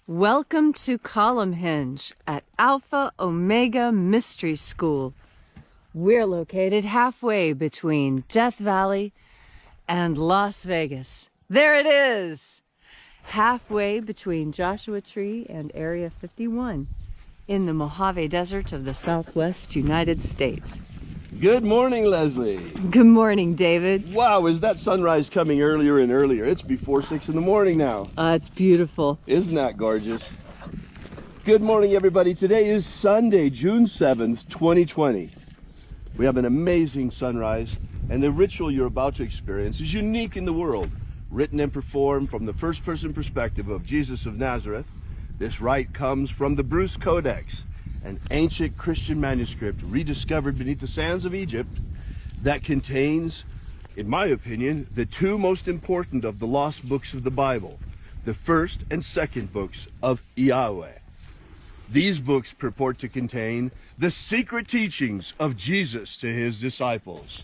Welcome to Column Hinge at Alpha Ωmega Mystery School. We're located halfway between Death Valley and Las Vegas. There it is! Halfway between Joshua Tree and Area 51 in the Mojave Desert of the Southwest United States. Good morning, Leslie. Good morning, David. Wow, is that sunrise coming earlier and earlier? It's before 6 in the morning now. It's beautiful. Isn't that gorgeous? Good morning, everybody. Today is Sunday, June 7th, 2020. We have an amazing sunrise, and the ritual you're about to experience is unique in the world. Written and performed from the first-person perspective of Jesus of Nazareth, this rite comes from the Bruce Codex, an ancient Christian manuscript rediscovered beneath the sands of Egypt that contains, in my opinion, the two most important of the lost books of the Bible, the first and second books of Yahweh. These books purport to contain the secret teachings of Jesus to his disciples.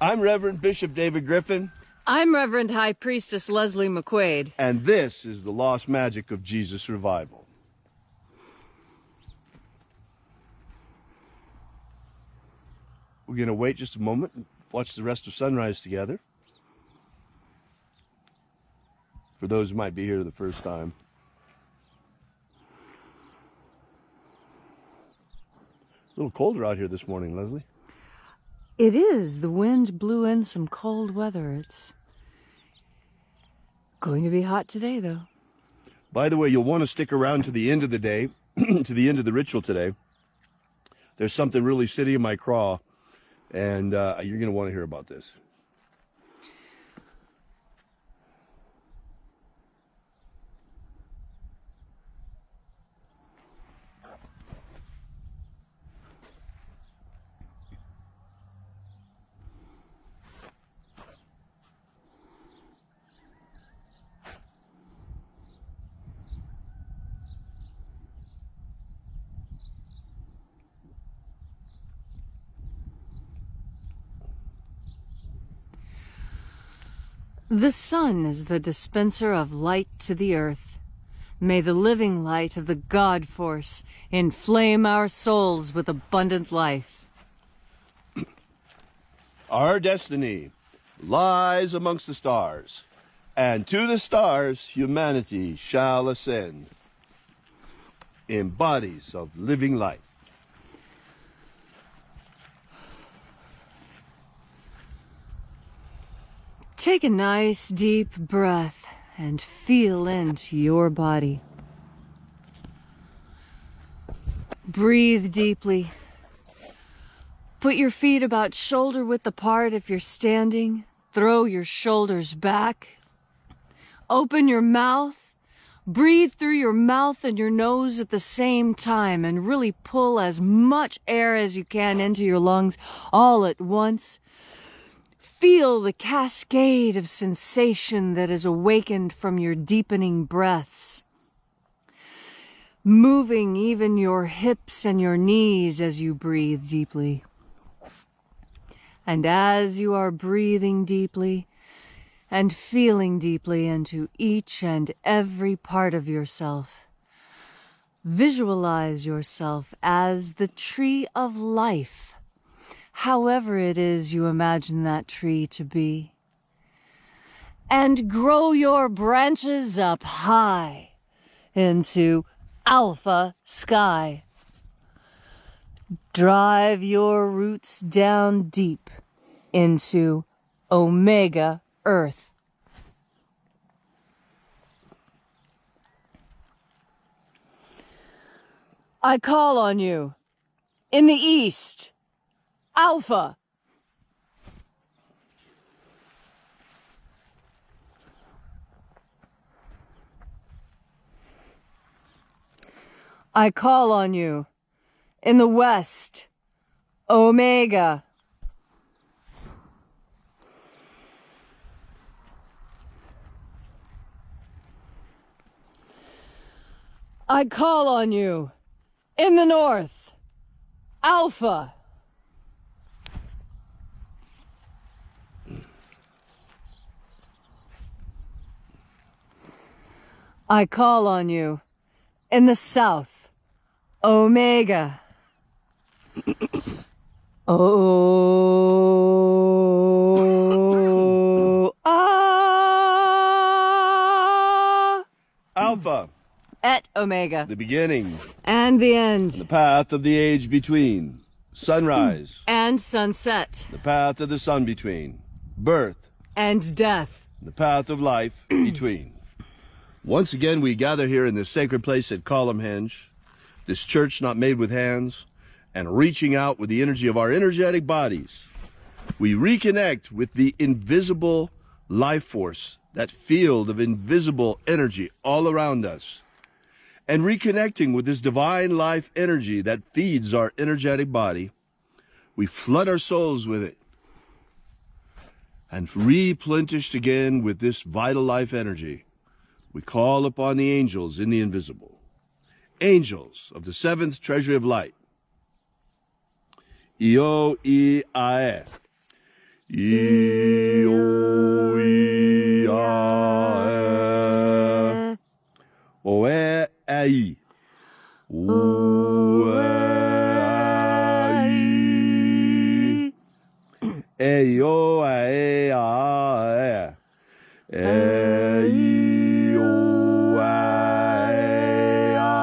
I'm Reverend Bishop David Griffin. I'm Reverend High Priestess Leslie McQuade. And this is the Lost Magic of Jesus Revival. We're going to wait just a moment and watch the rest of sunrise together. For those who might be here the first time. A little colder out here this morning, Leslie. It is. The wind blew in some cold weather. It's going to be hot today, though. By the way, you'll want to stick around to the end of the day, to the end of the ritual today. There's something really sitting in my craw. And you're going to want to hear about this. The sun is the dispenser of light to the earth. May the living light of the God Force inflame our souls with abundant life. Our destiny lies amongst the stars, and to the stars humanity shall ascend in bodies of living light. Take a nice deep breath and feel into your body. Breathe deeply. Put your feet about shoulder width apart if you're standing. Throw your shoulders back. Open your mouth. Breathe through your mouth and your nose at the same time and really pull as much air as you can into your lungs all at once. Feel the cascade of sensation that is awakened from your deepening breaths, moving even your hips and your knees as you breathe deeply. And as you are breathing deeply and feeling deeply into each and every part of yourself, visualize yourself as the tree of life, however it is you imagine that tree to be. And grow your branches up high into Alpha Sky. Drive your roots down deep into Omega Earth. I call on you in the east, Alpha. I call on you in the west, Omega. I call on you in the north, Alpha. I call on you In the south, Omega. Alpha. Et Omega. The beginning. And the end. The path of the age between. Sunrise. And sunset. The path of the sun between. Birth. And death. The path of life between. Once again, we gather here in this sacred place at Columnhenge, this church not made with hands, and reaching out with the energy of our energetic bodies, we reconnect with the invisible life force, that field of invisible energy all around us, and reconnecting with this divine life energy that feeds our energetic body, we flood our souls with it, and replenished again with this vital life energy, we call upon the angels in the invisible, angels of the seventh treasury of light. Io I Ae. Io I Ae. Oe Ai. Oe Ai. Eio Ae Ae. Eio Ae Ae.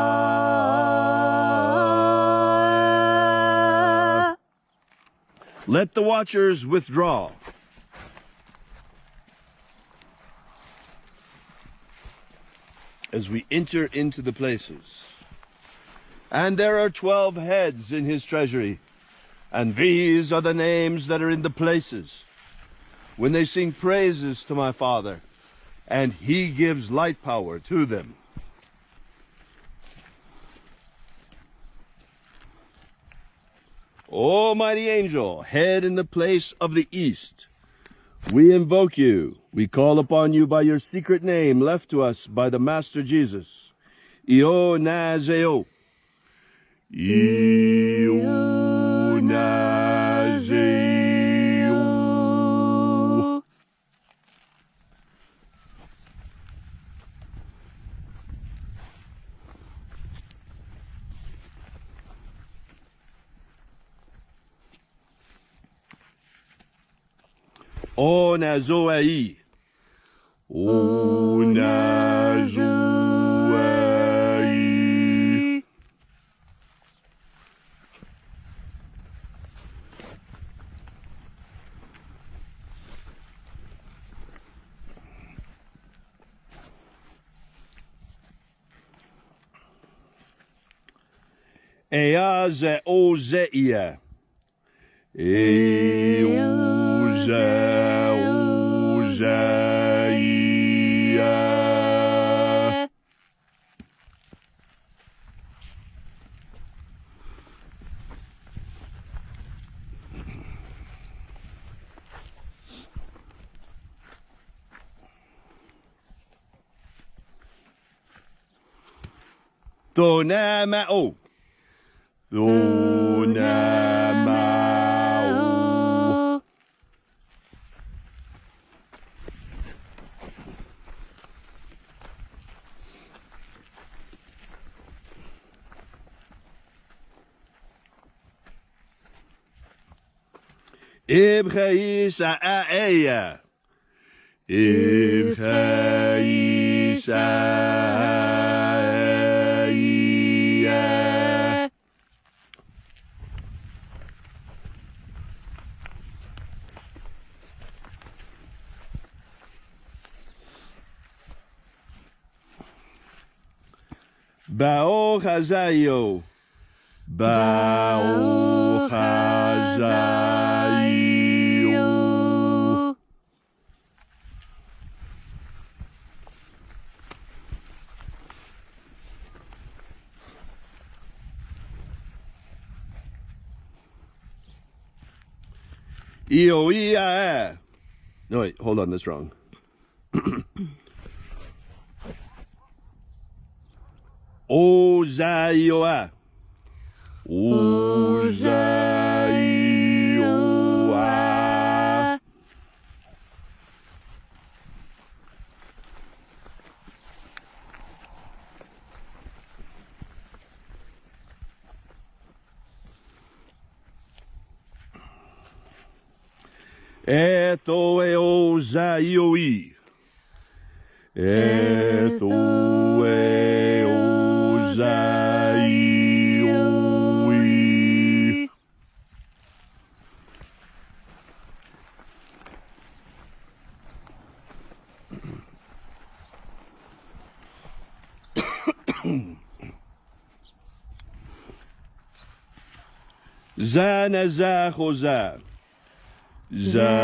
Let the watchers withdraw. As we enter into the places. And there are 12 heads in his treasury. And these are the names that are in the places. When they sing praises to my Father, and he gives light power to them. O mighty angel, head in the place of the east, we invoke you. We call upon you by your secret name left to us by the Master Jesus. Io Nazeo. Io Nazeo. O Nazoei. O Nazoei. Ea ze o zeia. Eo ze o zeia. Tona ma'o. Tona ma'o. Ibchaïs a'eya. Ibchaïs a'eya. Ba'o chazayo. Ba'o chazayo. Io-ia. No, wait, hold on, that's wrong. O-za-io-a. O-za-io-a. Etho eo zaioi. Etho eo zaioi. Zanazachoza. Zanazachoza.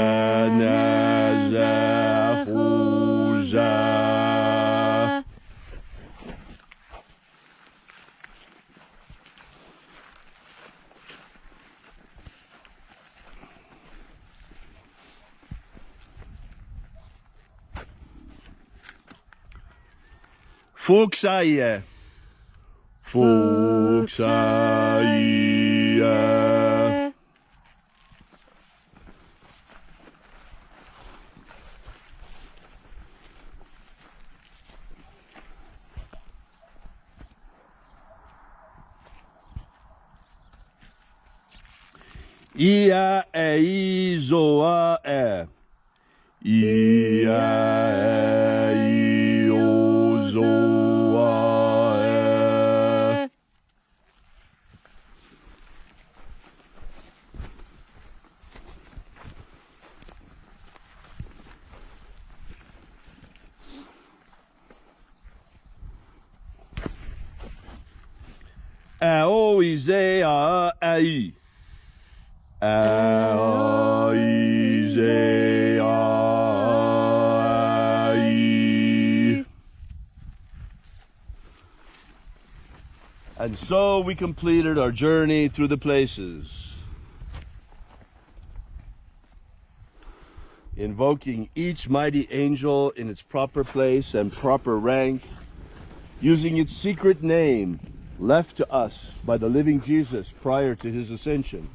Fuxaia. Fuxaia. Ia e izoa e. Ia e izoa e. Ao izea ai. And so we completed our journey through the places, invoking each mighty angel in its proper place and proper rank, using its secret name left to us by the living Jesus prior to his ascension,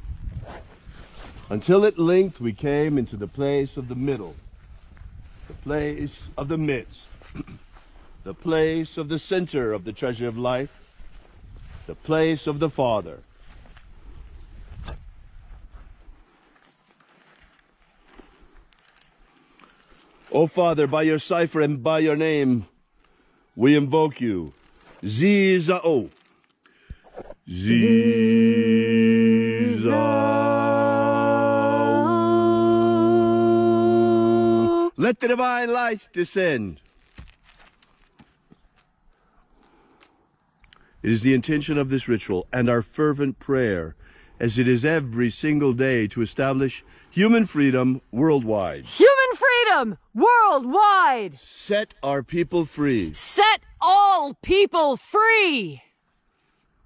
until at length we came into the place of the middle, the place of the midst, the place of the center of the treasure of life, the place of the Father. O Father, by your cipher and by your name, we invoke you. Zizao. Zizao. Let the divine light descend. It is the intention of this ritual and our fervent prayer, as it is every single day, to establish human freedom worldwide. Human freedom worldwide! Set our people free. Set all people free!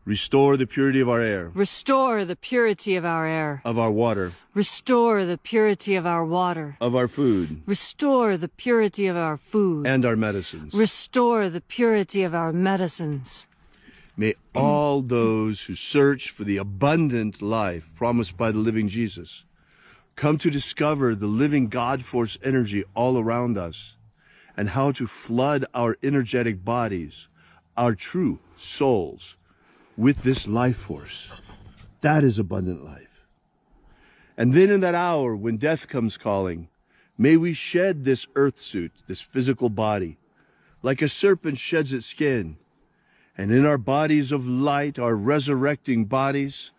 Restore the purity of our air. Restore the purity of our air. Of our water. Restore the purity of our water. Of our food. Restore the purity of our food. And our medicines. Restore the purity of our medicines. May all those who search for the abundant life promised by the living Jesus come to discover the living God force energy all around us, and how to flood our energetic bodies, our true souls, with this life force. That is abundant life. And then in that hour when death comes calling, may we shed this earth suit, this physical body, like a serpent sheds its skin. And in our bodies of light, our resurrecting bodies,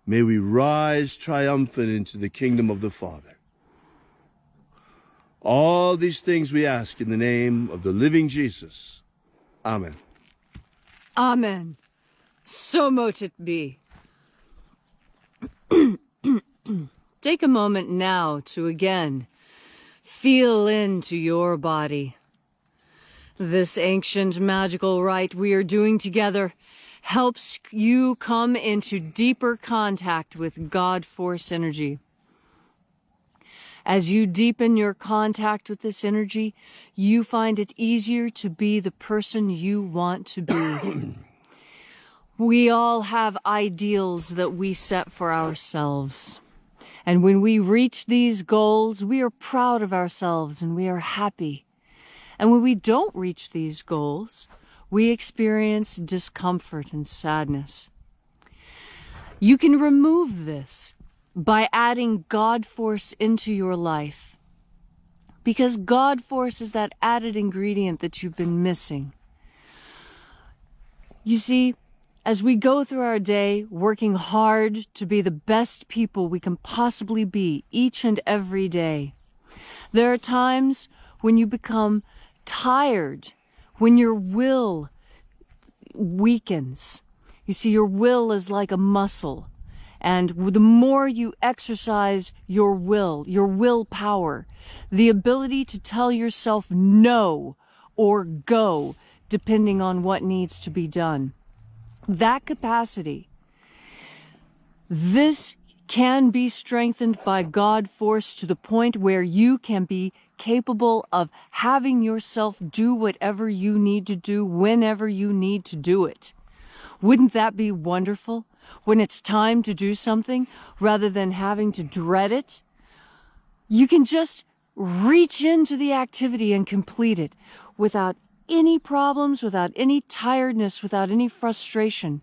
may we rise triumphant into the kingdom of the Father. All these things we ask in the name of the living Jesus. Amen. Amen. So mote it be. Take a moment now to again feel into your body. This ancient magical rite we are doing together helps you come into deeper contact with God Force energy. As you deepen your contact with this energy, you find it easier to be the person you want to be. We all have ideals that we set for ourselves. And when we reach these goals, we are proud of ourselves and we are happy. And when we don't reach these goals, we experience discomfort and sadness. You can remove this by adding God Force into your life. Because God Force is that added ingredient that you've been missing. You see, as we go through our day working hard to be the best people we can possibly be each and every day, there are times when you become tired, when your will weakens. You see, your will is like a muscle. And the more you exercise your willpower, the ability to tell yourself no or go, depending on what needs to be done, that capacity, this can be strengthened by God Force to the point where you can be capable of having yourself do whatever you need to do whenever you need to do it. Wouldn't that be wonderful? When it's time to do something, rather than having to dread it, you can just reach into the activity and complete it without any problems, without any tiredness, without any frustration,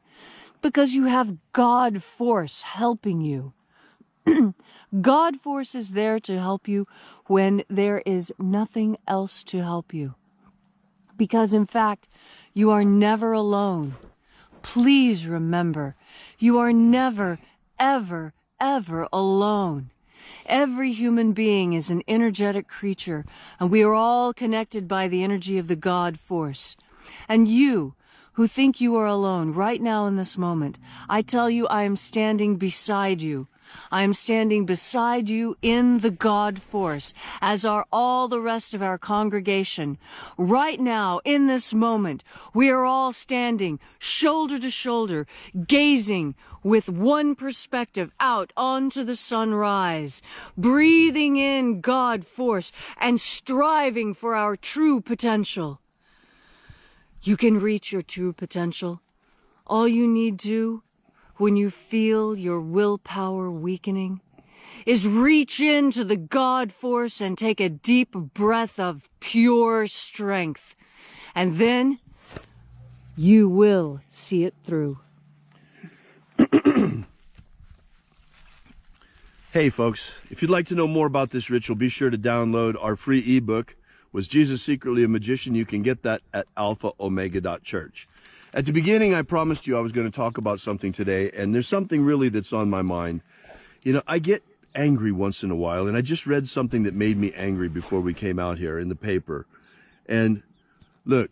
because you have God Force helping you. God Force is there to help you when there is nothing else to help you. Because in fact, you are never alone. Please remember, you are never, ever, ever alone. Every human being is an energetic creature, and we are all connected by the energy of the God Force. And you, who think you are alone right now in this moment, I tell you, I am standing beside you. I am standing beside you in the God Force, as are all the rest of our congregation. Right now, in this moment, we are all standing shoulder to shoulder, gazing with one perspective out onto the sunrise, breathing in God Force and striving for our true potential. You can reach your true potential. All you need to, when you feel your willpower weakening, is reach into the God Force and take a deep breath of pure strength. And then you will see it through. Hey folks, if you'd like to know more about this ritual, be sure to download our free ebook, Was Jesus Secretly a Magician? You can get that at alphaomega.church. At the beginning, I promised you I was going to talk about something today, and there's something really that's on my mind. You know, I get angry once in a while, and I just read something that made me angry before we came out here in the paper. And look,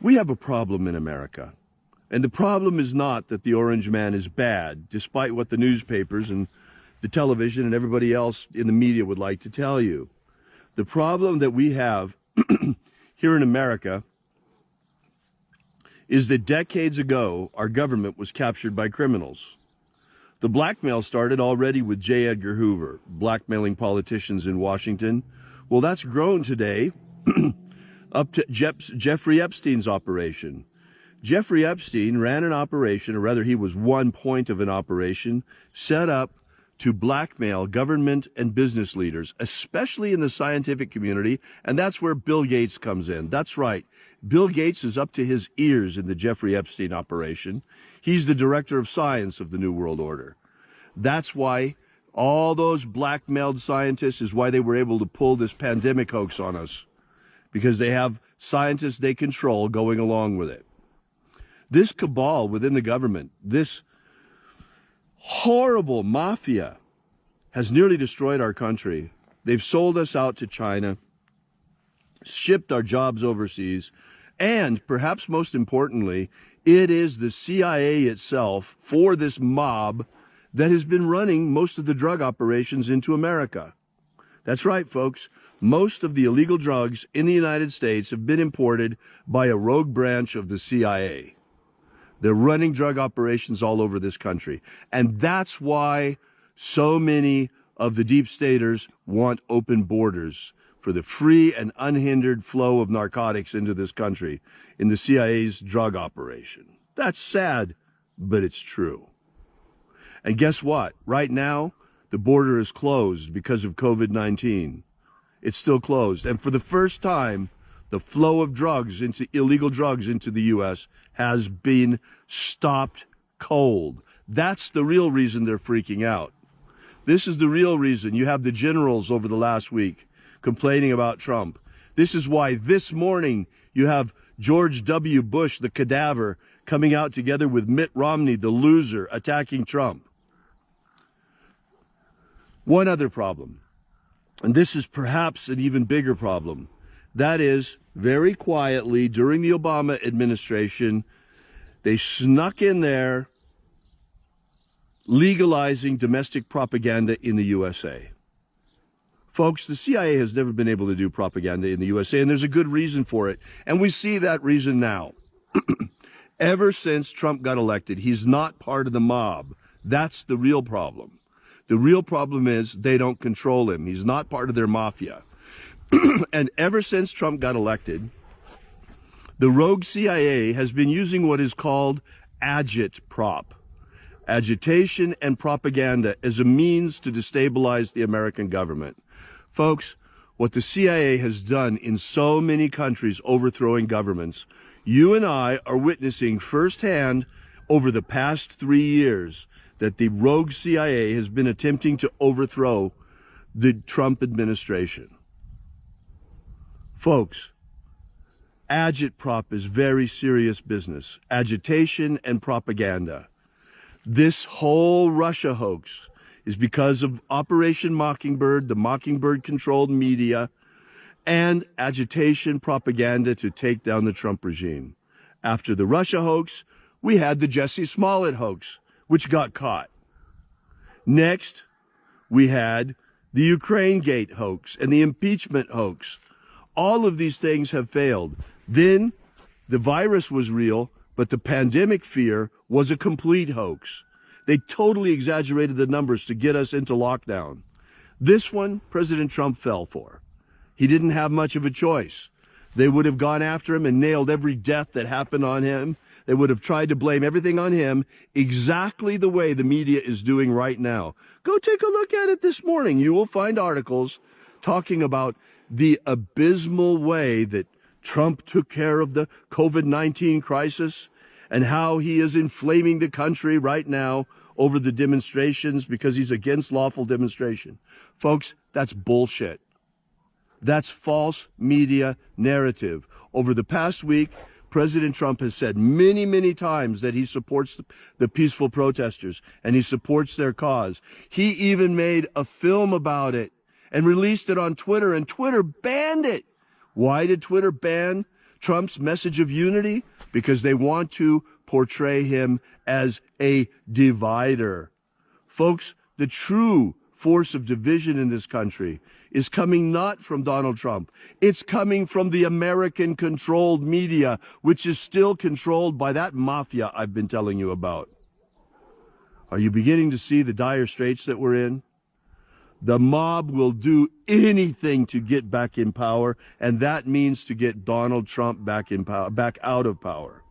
we have a problem in America. And the problem is not that the orange man is bad, despite what the newspapers and the television and everybody else in the media would like to tell you. The problem that we have here in America is that decades ago, our government was captured by criminals. The blackmail started already with J. Edgar Hoover, blackmailing politicians in Washington. Well, that's grown today up to Jeffrey Epstein's operation. Jeffrey Epstein ran an operation, or rather he was one point of an operation, set up to blackmail government and business leaders, especially in the scientific community, and that's where Bill Gates comes in. That's right. Bill Gates is up to his ears in the Jeffrey Epstein operation. He's the director of science of the New World Order. That's why all those blackmailed scientists is why they were able to pull this pandemic hoax on us, because they have scientists they control going along with it. This cabal within the government, this horrible mafia, has nearly destroyed our country. They've sold us out to China, shipped our jobs overseas, and perhaps most importantly, it is the CIA itself for this mob that has been running most of the drug operations into America. That's right, folks. Most of the illegal drugs in the United States have been imported by a rogue branch of the CIA. They're running drug operations all over this country. And that's why so many of the deep staters want open borders for the free and unhindered flow of narcotics into this country in the CIA's drug operation. That's sad, but it's true. And guess what? Right now, the border is closed because of COVID-19. It's still closed. And for the first time, the flow of drugs into illegal drugs into the U.S. has been stopped cold. That's the real reason they're freaking out. This is the real reason you have the generals over the last week complaining about Trump. This is why this morning you have George W. Bush, the cadaver, coming out together with Mitt Romney, the loser, attacking Trump. One other problem, and this is perhaps an even bigger problem. That is, very quietly during the Obama administration, they snuck in there legalizing domestic propaganda in the USA. Folks, the CIA has never been able to do propaganda in the USA, and there's a good reason for it. And we see that reason now. Ever since Trump got elected, he's not part of the mob. That's the real problem. The real problem is they don't control him. He's not part of their mafia. And ever since Trump got elected, the rogue CIA has been using what is called agitprop, agitation and propaganda, as a means to destabilize the American government. Folks, what the CIA has done in so many countries overthrowing governments, you and I are witnessing firsthand over the past 3 years that the rogue CIA has been attempting to overthrow the Trump administration. Folks, agitprop is very serious business. Agitation and propaganda. This whole Russia hoax is because of Operation Mockingbird, the Mockingbird-controlled media, and agitation propaganda to take down the Trump regime. After the Russia hoax, we had the Jussie Smollett hoax, which got caught. Next, we had the Ukraine Gate hoax and the impeachment hoax. All of these things have failed. Then the virus was real, but the pandemic fear was a complete hoax. They totally exaggerated the numbers to get us into lockdown. This one, President Trump fell for. He didn't have much of a choice. They would have gone after him and nailed every death that happened on him. They would have tried to blame everything on him, exactly the way the media is doing right now. Go take a look at it this morning. You will find articles talking about the abysmal way that Trump took care of the COVID-19 crisis and how he is inflaming the country right now over the demonstrations because he's against lawful demonstration. Folks, that's bullshit. That's false media narrative. Over the past week, President Trump has said many, many times that he supports the peaceful protesters and he supports their cause. He even made a film about it and released it on Twitter, and Twitter banned it. Why did Twitter ban Trump's message of unity? Because they want to portray him as a divider. Folks, the true force of division in this country is coming not from Donald Trump. It's coming from the American-controlled media, which is still controlled by that mafia I've been telling you about. Are you beginning to see the dire straits that we're in? The mob will do anything to get back in power, and that means to get Donald Trump back in power, back out of power.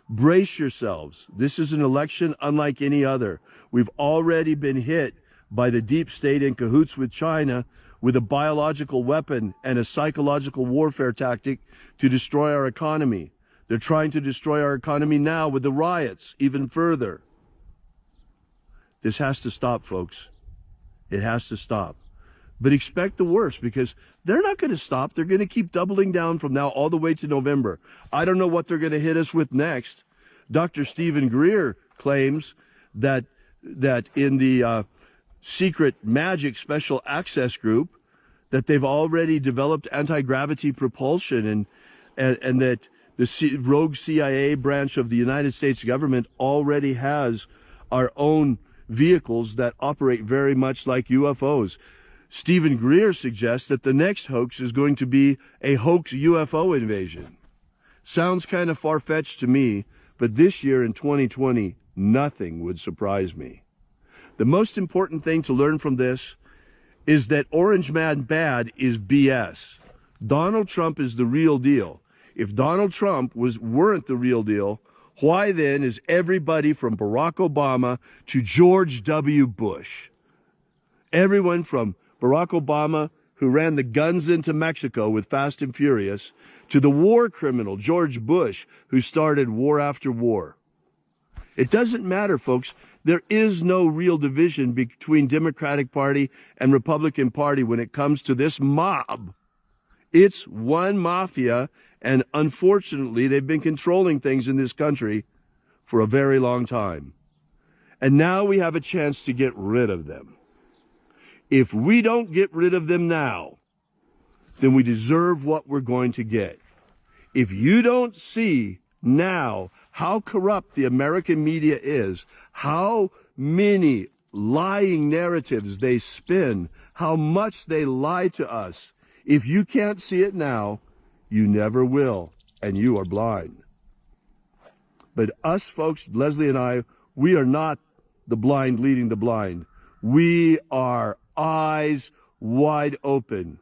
Brace yourselves. This is an election unlike any other. We've already been hit by the deep state in cahoots with China with a biological weapon and a psychological warfare tactic to destroy our economy. They're trying to destroy our economy now with the riots even further. This has to stop, folks. It has to stop. But expect the worst, because they're not going to stop. They're going to keep doubling down from now all the way to November. I don't know what they're going to hit us with next. Dr. Stephen Greer claims that in the secret Magick special access group, that they've already developed anti-gravity propulsion and that the rogue CIA branch of the United States government already has our own vehicles that operate very much like UFOs. Stephen Greer suggests that the next hoax is going to be a hoax UFO invasion. Sounds kind of far-fetched to me, but this year in 2020, nothing would surprise me. The most important thing to learn from this is that Orange Man Bad is BS. Donald Trump is the real deal. If Donald Trump weren't the real deal, why then is everybody from Barack Obama to George W. Bush, everyone from Barack Obama, who ran the guns into Mexico with Fast and Furious, to the war criminal George Bush, who started war after war, It doesn't matter, folks. There is no real division between Democratic Party and Republican Party when it comes to this mob. It's one mafia, and unfortunately, they've been controlling things in this country for a very long time. And now we have a chance to get rid of them. If we don't get rid of them now, then we deserve what we're going to get. If you don't see now how corrupt the American media is, how many lying narratives they spin, how much they lie to us, if you can't see it now, you never will, and you are blind. But us folks, Leslie and I, we are not the blind leading the blind. We are eyes wide open.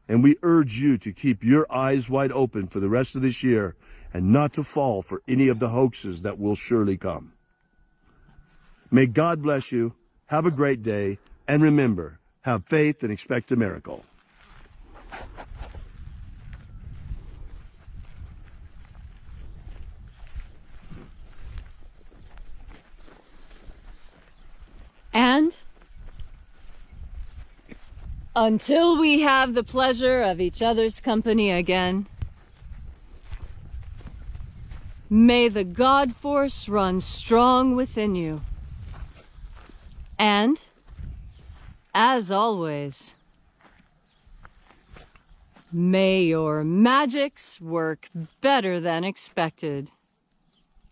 And we urge you to keep your eyes wide open for the rest of this year and not to fall for any of the hoaxes that will surely come. May God bless you. Have a great day. And remember, have faith and expect a miracle. And until we have the pleasure of each other's company again, may the God force run strong within you. And, as always, may your magics work better than expected.